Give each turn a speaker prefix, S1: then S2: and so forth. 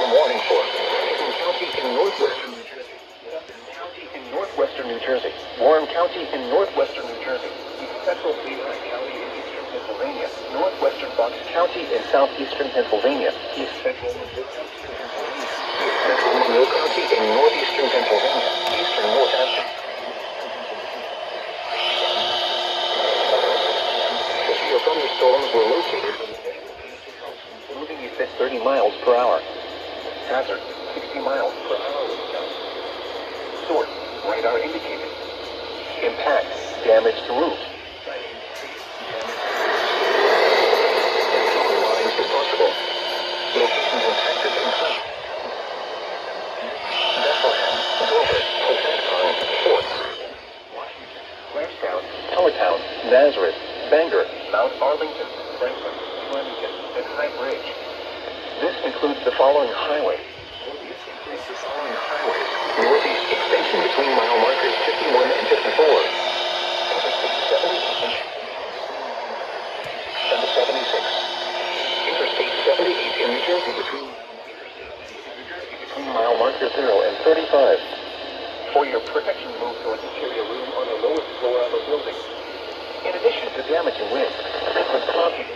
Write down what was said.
S1: thunderstorm warning for Warren County in northwestern New Jersey. County in northwestern New Jersey. Warren County in northwestern New Jersey. East Central Lehigh County in eastern Pennsylvania. Northwestern Bucks County in southeastern Pennsylvania. East Central Monroe County in Pennsylvania. East Central Monroe County in northeastern Pennsylvania. Eastern North Hampshire. Severe thunderstorms were located moving east at 30 miles per hour. Hazard, 60 miles per hour. Source, radar indicated. Impact, damage to roof. Lines if possible. Locations in Texas and Flint. Bethlehem, Dover, Allentown, Fort Washington, Blairstown, Allentown, Nazareth, Bangor, Mount Arlington, Franklin, Flemington, and High Bridge. This includes the following highways. Northeast extension between mile markers 51 and 54. Interstate 70 and 76. Interstate 78 in New Jersey between mile marker 0 and 35. For your protection, move to an interior room on the lowest floor of a building. In addition to damaging wind, frequent cloudy